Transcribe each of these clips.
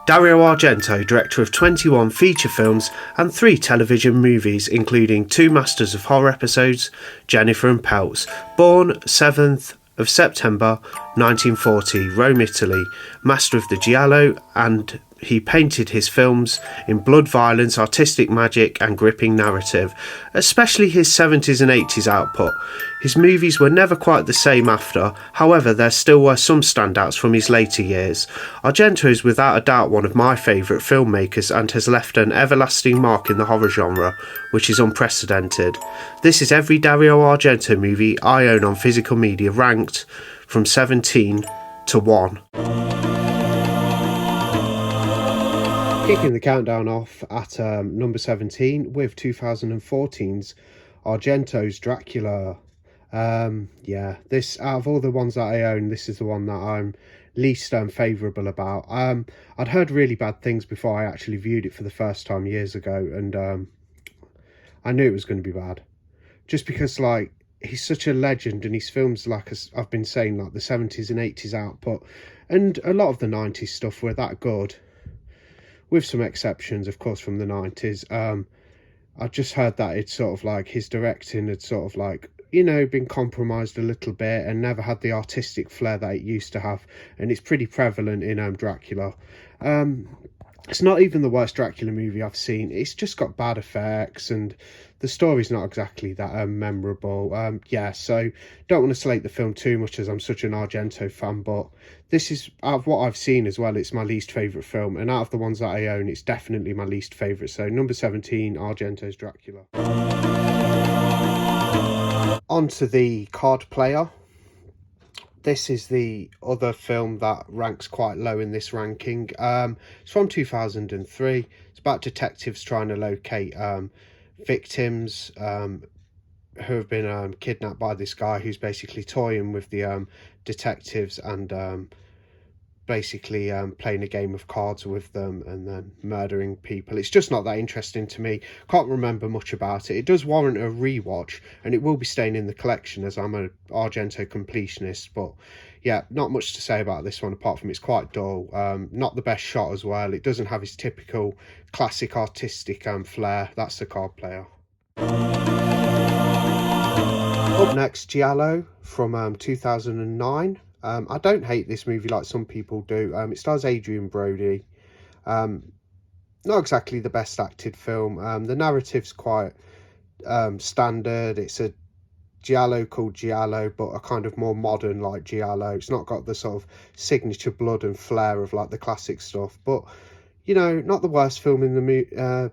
Dario Argento, director of 21 feature films and 3 television movies, including 2 Masters of Horror episodes, Jennifer and Peltz, born 7th of September 1940, Rome, Italy, master of the Giallo, and he painted his films in blood, violence, artistic magic and gripping narrative, especially his 70s and 80s output. His movies were never quite the same after, however there still were some standouts from his later years. Argento is without a doubt one of my favourite filmmakers and has left an everlasting mark in the horror genre, which is unprecedented. This is every Dario Argento movie I own on physical media, ranked from 17 to 1. Kicking the countdown off at number 17 with 2014's Argento's Dracula. This, out of all the ones that I own, this is the one that I'm least favourable about. I'd heard really bad things before I actually viewed it for the first time years ago, and I knew it was going to be bad. Just because, like, he's such a legend, and his films, like I've been saying, like the 70s and 80s output, and a lot of the 90s stuff were that good. With some exceptions, of course, from the 90s. I just heard that it's sort of like his directing had sort of like, you know, been compromised a little bit and never had the artistic flair that it used to have. And it's pretty prevalent in Dracula. It's not even the worst Dracula movie I've seen. It's just got bad effects and the story's not exactly that memorable. So don't want to slate the film too much as I'm such an Argento fan, but this is, out of what I've seen as well, it's my least favourite film, and out of the ones that I own, it's definitely my least favourite. So number 17, Argento's Dracula. On to the Card Player. This is the other film that ranks quite low in this ranking. It's from 2003. It's about detectives trying to locate victims who have been kidnapped by this guy who's basically toying with the detectives and basically playing a game of cards with them and then murdering people. It's just not that interesting to me. Can't remember much about it. It does warrant a rewatch, and it will be staying in the collection as I'm an Argento completionist, but yeah, not much to say about this one apart from it's quite dull. Not the best shot as well. It doesn't have his typical classic artistic flair. That's the Card Player. Up next, Giallo from 2009. I don't hate this movie like some people do. It stars Adrian Brody. Not exactly the best acted film. The narrative's quite standard. It's a Giallo called Giallo, but a kind of more modern like Giallo. It's not got the sort of signature blood and flair of like the classic stuff, but you know, not the worst film in the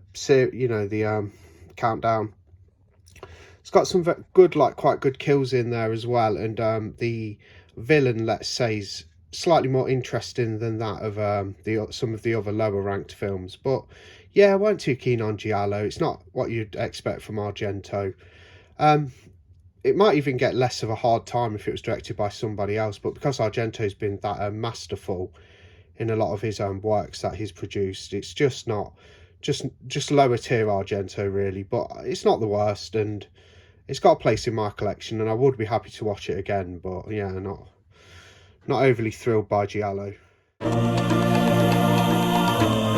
countdown. It's got some good, like quite good kills in there as well, and the villain, let's say, is slightly more interesting than that of some of the other lower ranked films. But yeah, I weren't too keen on Giallo. It's not what you'd expect from Argento. It might even get less of a hard time if it was directed by somebody else, but because Argento's been that masterful in a lot of his works that he's produced, it's just not just lower tier Argento really, but it's not the worst, and it's got a place in my collection, and I would be happy to watch it again. But yeah, not overly thrilled by Giallo.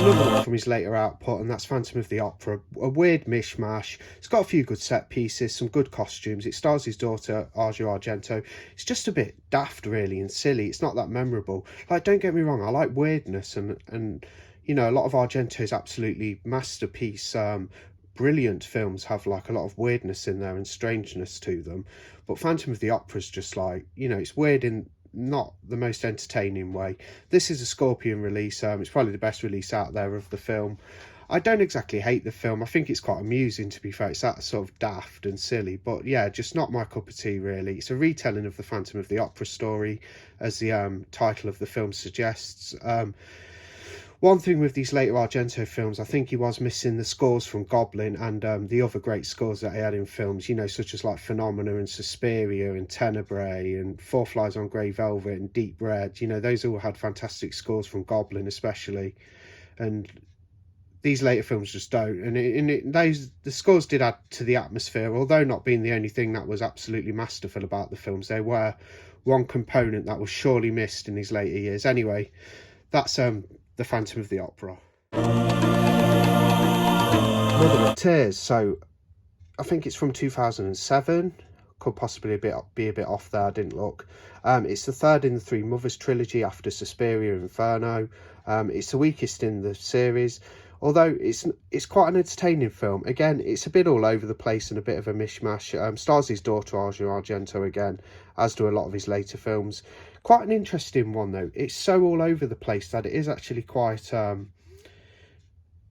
Another one from his later output, and that's Phantom of the Opera. A weird mishmash. It's got a few good set pieces, some good costumes. It stars his daughter, Dario Argento. It's just a bit daft, really, and silly. It's not that memorable. Like, don't get me wrong, I like weirdness, and you know, a lot of Argento's absolutely masterpiece, brilliant films have like a lot of weirdness in there and strangeness to them. But Phantom of the Opera is just like, you know, it's weird in not the most entertaining way. This is a Scorpion release. It's probably the best release out there of the film. I don't exactly hate the film. I think it's quite amusing, to be fair. It's that sort of daft and silly, but yeah, just not my cup of tea really. It's a retelling of the Phantom of the Opera story, as the title of the film suggests. One thing with these later Argento films, I think he was missing the scores from Goblin and the other great scores that he had in films, you know, such as like Phenomena and Suspiria and Tenebrae and Four Flies on Grey Velvet and Deep Red. You know, those all had fantastic scores from Goblin especially. And these later films just don't. And the scores did add to the atmosphere, although not being the only thing that was absolutely masterful about the films. They were one component that was surely missed in his later years. Anyway, that's The Phantom of the Opera. Mother of Tears. So I think it's from 2007. Could possibly be a bit off there. I didn't look. It's the third in the Three Mothers trilogy after Suspiria and Inferno. It's the weakest in the series, although it's quite an entertaining film. Again, it's a bit all over the place and a bit of a mishmash. Stars his daughter Dario Argento again, as do a lot of his later films. Quite an interesting one though. It's so all over the place that it is actually quite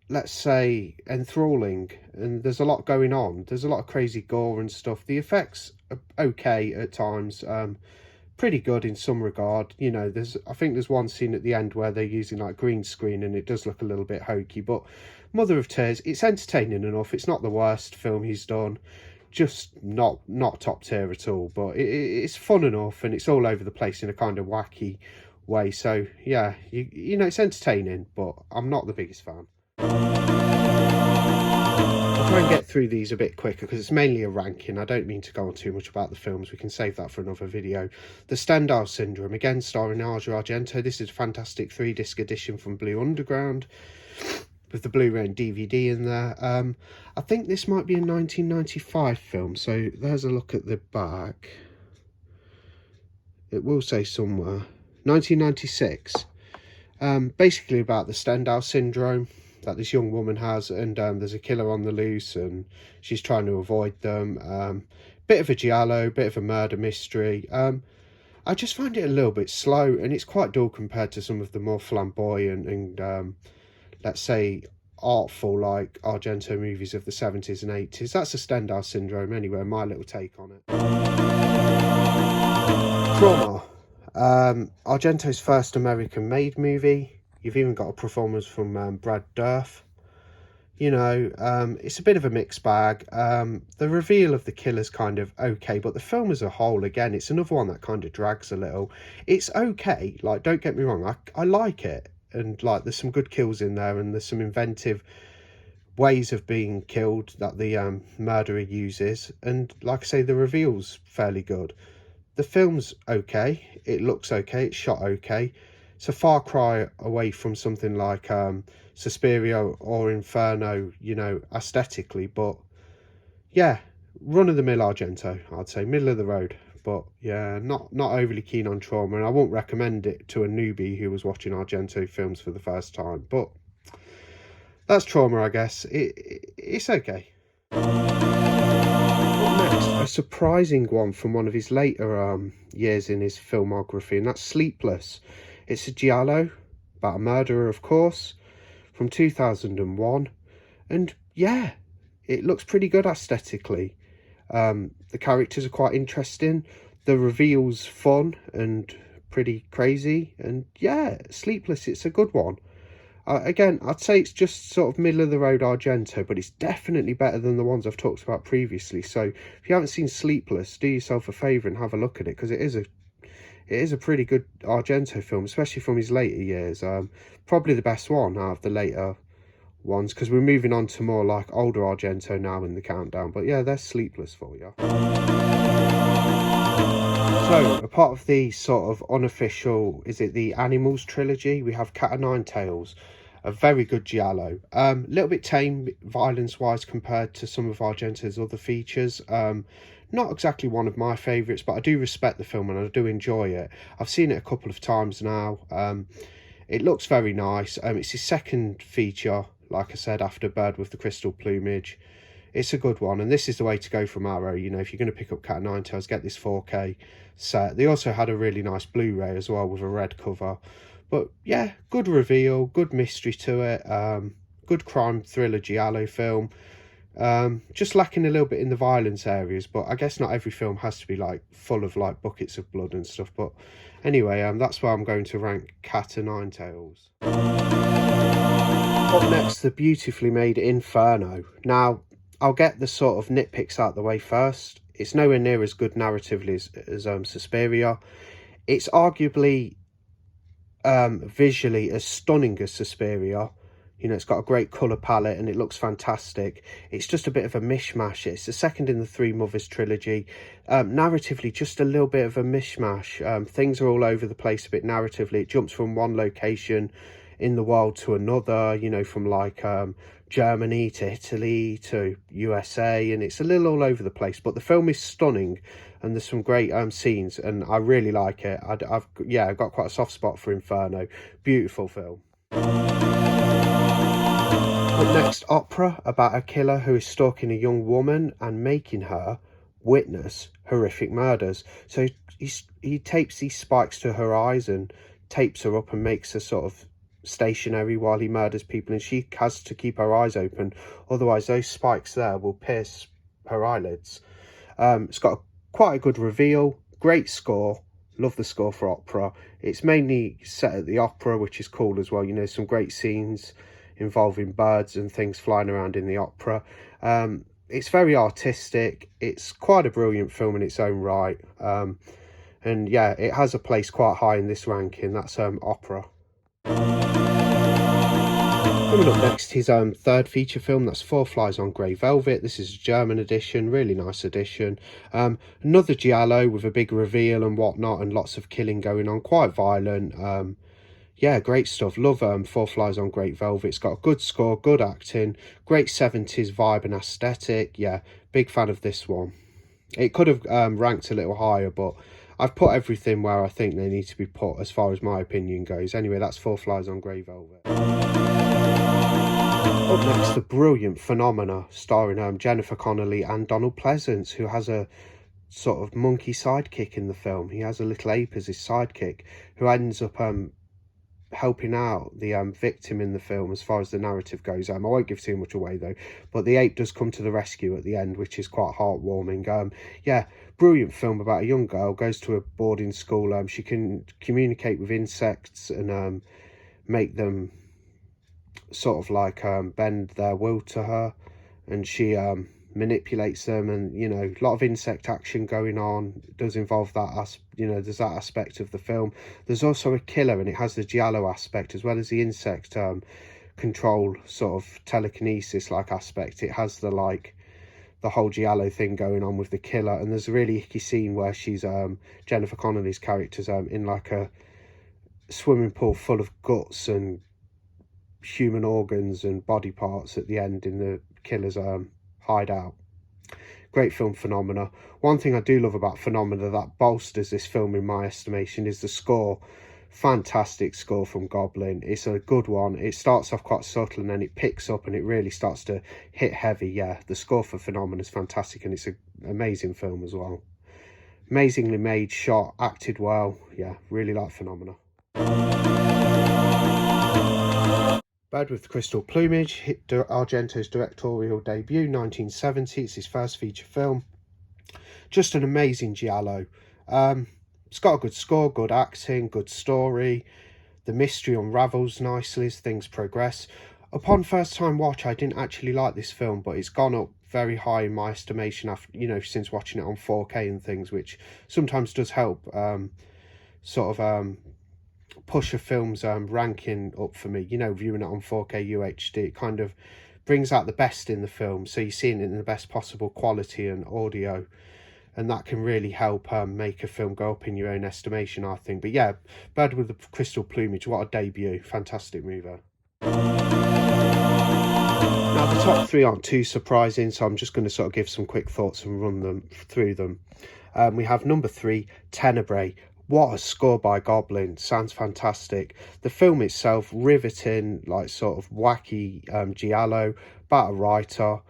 let's say enthralling, and there's a lot going on. There's a lot of crazy gore and stuff. The effects are okay at times, pretty good in some regard. You know, I think there's one scene at the end where they're using like green screen and it does look a little bit hokey, but Mother of Tears, it's entertaining enough. It's not the worst film he's done, just not top tier at all, but it's fun enough, and it's all over the place in a kind of wacky way. So yeah, you know, it's entertaining, but I'm not the biggest fan. I'll try and get through these a bit quicker because it's mainly a ranking. I don't mean to go on too much about the films. We can save that for another video. The Standal Syndrome, again starring Dario Argento. This is a fantastic 3-disc edition from Blue Underground with the Blu-ray and DVD in there. I think this might be a 1995 film, so there's a look at the back. It will say somewhere 1996. Basically about the Standal Syndrome that this young woman has, and there's a killer on the loose and she's trying to avoid them. Bit of a giallo, bit of a murder mystery. I just find it a little bit slow, and it's quite dull compared to some of the more flamboyant and let's say artful like Argento movies of the 70s and 80s. That's a Standal Syndrome anyway, my little take on it. Trauma. Argento's first American-made movie. You've even got a performance from Brad Dourif. You know, it's a bit of a mixed bag. The reveal of the killer's kind of okay, but the film as a whole, again, it's another one that kind of drags a little. It's okay, like, don't get me wrong, I like it. And, like, there's some good kills in there, and there's some inventive ways of being killed that the murderer uses. And, like I say, the reveal's fairly good. The film's okay, it looks okay, it's shot okay. It's a far cry away from something like Suspiria or Inferno, you know, aesthetically. But yeah, run-of-the-mill Argento, I'd say, middle of the road. But yeah, not overly keen on Trauma, and I won't recommend it to a newbie who was watching Argento films for the first time. But that's Trauma, I guess. It's okay. Next, a surprising one from one of his later years in his filmography, and that's Sleepless. It's a giallo about a murderer, of course, from 2001, and yeah, it looks pretty good aesthetically. The characters are quite interesting, the reveal's fun and pretty crazy, and yeah, Sleepless, it's a good one. Again, I'd say it's just sort of middle of the road Argento, but it's definitely better than the ones I've talked about previously. So if you haven't seen Sleepless, do yourself a favour and have a look at it, because it is a pretty good Argento film, especially from his later years. Probably the best one out of the later ones, because we're moving on to more like older Argento now in the countdown. But yeah, there's Sleepless for you. So, a part of the sort of unofficial, is it the Animals trilogy? We have Catanin Tales, a very good giallo. A little bit tame violence-wise compared to some of Argento's other features. Not exactly one of my favourites, but I do respect the film and I do enjoy it. I've seen it a couple of times now. It looks very nice. It's his second feature, like I said, after Bird with the Crystal Plumage. It's a good one, and this is the way to go from Arrow. You know, if you're going to pick up Catanin Tales, get this 4K set. They also had a really nice Blu-ray as well with a red cover. But yeah, good reveal, good mystery to it. Good crime thriller giallo film. Just lacking a little bit in the violence areas, but I guess not every film has to be like full of like buckets of blood and stuff. But anyway, that's where I'm going to rank Catanin Tales. Up next, the beautifully made Inferno. Now, I'll get the sort of nitpicks out the way first. It's nowhere near as good narratively as Suspiria. It's arguably visually as stunning as Suspiria. You know, it's got a great colour palette and it looks fantastic. It's just a bit of a mishmash. It's the second in the Three Mothers trilogy. Narratively, just a little bit of a mishmash. Things are all over the place a bit narratively. It jumps from one location in the world to another, you know, from like Germany to Italy to USA, and it's a little all over the place, but the film is stunning and there's some great scenes and I really like it. I've got quite a soft spot for Inferno. Beautiful film. Up next, Opera, about a killer who is stalking a young woman and making her witness horrific murders. So he tapes these spikes to her eyes and tapes her up and makes her sort of stationary while he murders people, and she has to keep her eyes open, otherwise those spikes there will pierce her eyelids. It's got quite a good reveal, great score. Love the score for Opera. It's mainly set at the opera, which is cool as well. You know, some great scenes involving birds and things flying around in the opera. It's very artistic. It's quite a brilliant film in its own right. And yeah, it has a place quite high in this ranking. That's Opera. Coming up next, his third feature film, that's Four Flies on Grey Velvet. This is a German edition, really nice edition. Another Giallo with a big reveal and whatnot, and lots of killing going on, quite violent. Yeah, great stuff. Love Four Flies on Grey Velvet. It's got a good score, good acting, great 70s vibe and aesthetic. Yeah, big fan of this one. It could have ranked a little higher, but I've put everything where I think they need to be put as far as my opinion goes. Anyway, that's Four Flies on Grey Velvet. Up next, the brilliant Phenomena, starring Jennifer Connelly and Donald Pleasence, who has a sort of monkey sidekick in the film. He has a little ape as his sidekick, who ends up helping out the victim in the film as far as the narrative goes. I won't give too much away though, but the ape does come to the rescue at the end, which is quite heartwarming. Yeah, brilliant film about a young girl, goes to a boarding school. She can communicate with insects and make them sort of like bend their will to her, and she manipulates them, and you know, a lot of insect action going on. It does involve that, you know, there's that aspect of the film. There's also a killer, and it has the Giallo aspect as well as the insect control sort of telekinesis like aspect. It has the whole Giallo thing going on with the killer, and there's a really icky scene where she's Jennifer Connelly's character's in like a swimming pool full of guts and human organs and body parts at the end in the killer's hideout. Great film, Phenomena. One thing I do love about Phenomena that bolsters this film in my estimation is the score. Fantastic score from Goblin. It's a good one. It starts off quite subtle and then it picks up and it really starts to hit heavy. Yeah, the score for Phenomena is fantastic, and it's an amazing film as well. Amazingly made, shot, acted well. Yeah, really like Phenomena. Bad with Crystal Plumage, hit Argento's directorial debut, 1970. It's his first feature film. Just an amazing Giallo. It's got a good score, good acting, good story. The mystery unravels nicely as things progress. Upon first time watch, I didn't actually like this film, but it's gone up very high in my estimation after, you know, since watching it on 4K and things, which sometimes does help push a film's ranking up for me. You know, viewing it on 4K UHD, it kind of brings out the best in the film, so you're seeing it in the best possible quality and audio, and that can really help make a film go up in your own estimation, I think. But yeah, Bird with the Crystal Plumage, what a debut. Fantastic movie. Now, the top three aren't too surprising, so I'm just going to sort of give some quick thoughts and run through them. We have number 3, Tenebrae. What a score by Goblin. Sounds fantastic. The film itself, riveting, like sort of wacky Giallo, about a writer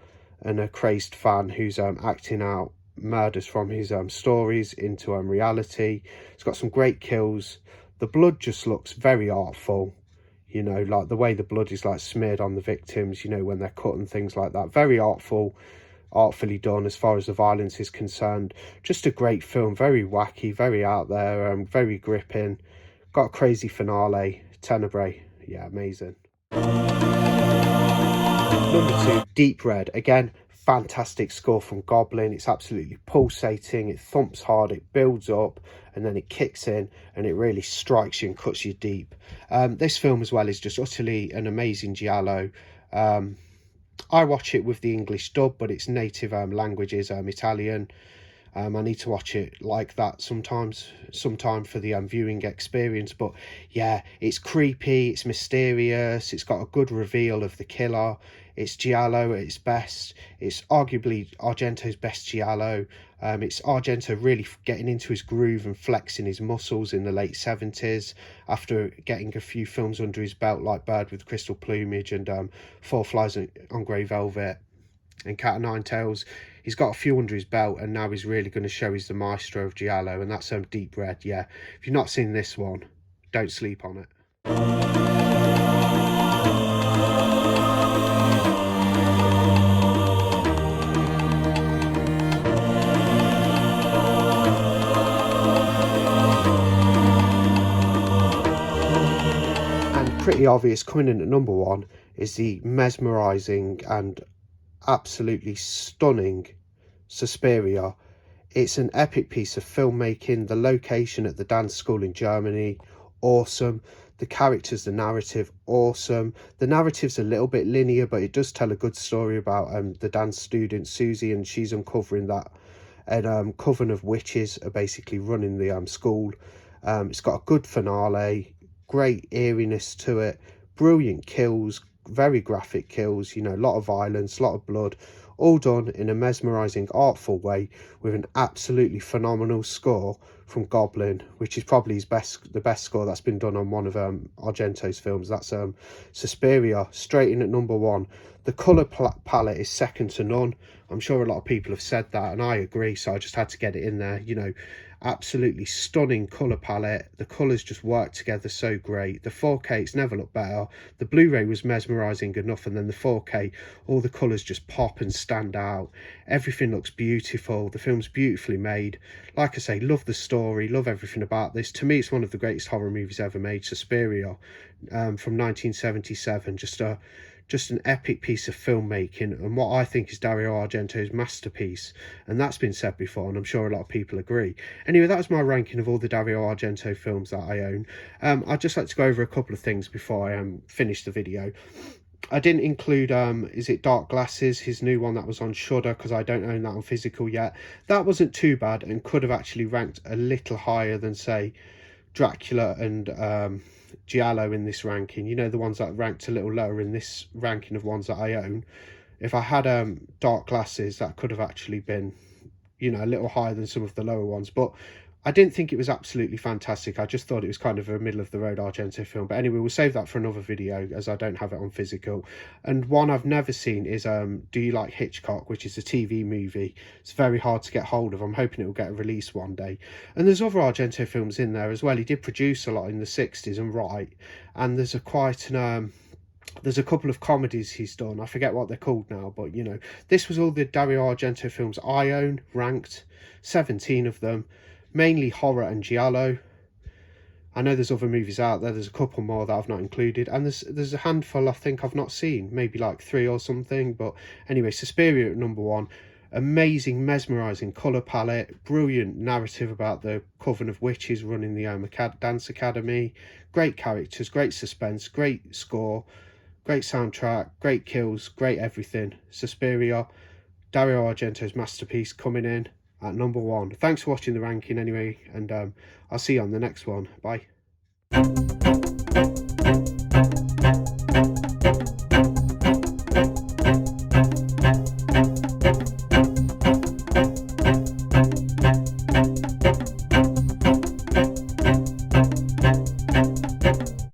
and a crazed fan who's acting out murders from his stories into reality. It's got some great kills. The blood just looks very artful. You know, like the way the blood is like smeared on the victims, you know, when they're cut and things like that. Very artfully done as far as the violence is concerned. Just a great film, very wacky, very out there, very gripping. Got a crazy finale. Tenebrae, yeah, amazing. Number 2, Deep Red. Again, fantastic score from Goblin. It's absolutely pulsating, it thumps hard, it builds up, and then it kicks in and it really strikes you and cuts you deep. This film as well is just utterly an amazing Giallo. I watch it with the English dub, but its native language is Italian. I need to watch it like that sometime for the viewing experience. But yeah, it's creepy, it's mysterious, it's got a good reveal of the killer. It's Giallo at its best. It's arguably Argento's best Giallo. It's Argento really getting into his groove and flexing his muscles in the late 70s after getting a few films under his belt like Bird with Crystal Plumage and Four Flies on Grey Velvet and Catanin Tales. He's got a few under his belt, and now he's really going to show he's the maestro of Giallo, and that's Deep Red. Yeah, if you've not seen this one, don't sleep on it. And pretty obvious, coming in at number one is the mesmerising and absolutely stunning Suspiria. It's an epic piece of filmmaking. The location at the dance school in Germany, awesome. The characters, the narrative, awesome. The narrative's a little bit linear, but it does tell a good story about the dance student Susie, and she's uncovering that a coven of witches are basically running the school. It's got a good finale, great eeriness to it, brilliant kills, very graphic kills, you know, a lot of violence, a lot of blood, all done in a mesmerising, artful way with an absolutely phenomenal score from Goblin, which is probably the best score that's been done on one of Argento's films. That's Suspiria, straight in at number one. The colour palette is second to none. I'm sure a lot of people have said that, and I agree, so I just had to get it in there. You know, absolutely stunning colour palette. The colours just work together so great. The 4K, it's never looked better. The Blu-ray was mesmerising enough, and then the 4K, all the colours just pop and stand out. Everything looks beautiful. The film's beautifully made. Like I say, love the story, love everything about this. To me, it's one of the greatest horror movies ever made, Suspiria, from 1977. Just an epic piece of filmmaking, and what I think is Dario Argento's masterpiece, and that's been said before, and I'm sure a lot of people agree. Anyway, that was my ranking of all the Dario Argento films that I own. I'd just like to go over a couple of things before I finish the video. I didn't include, is it Dark Glasses, his new one that was on Shudder, because I don't own that on physical yet. That wasn't too bad, and could have actually ranked a little higher than, say, Dracula and Giallo in this ranking. You know, the ones that ranked a little lower in this ranking of ones that I own. If I had Dark Glasses, that could have actually been, you know, a little higher than some of the lower ones. But I didn't think it was absolutely fantastic. I just thought it was kind of a middle of the road Argento film. But anyway, we'll save that for another video, as I don't have it on physical. And one I've never seen is Do You Like Hitchcock, which is a TV movie. It's very hard to get hold of. I'm hoping it will get a release one day. And there's other Argento films in there as well. He did produce a lot in the 60s and write. And there's there's a couple of comedies he's done. I forget what they're called now, but you know, this was all the Dario Argento films I own, ranked, 17 of them. Mainly horror and Giallo. I know there's other movies out there. There's a couple more that I've not included, and there's a handful I think I've not seen, maybe like 3 or something. But anyway, Suspiria at number one. Amazing, mesmerising colour palette, brilliant narrative about the coven of witches running the dance academy, great characters, great suspense, great score, great soundtrack, great kills, great everything. Suspiria, Dario Argento's masterpiece, coming in at number one. Thanks for watching the ranking anyway, and I'll see you on the next one. Bye.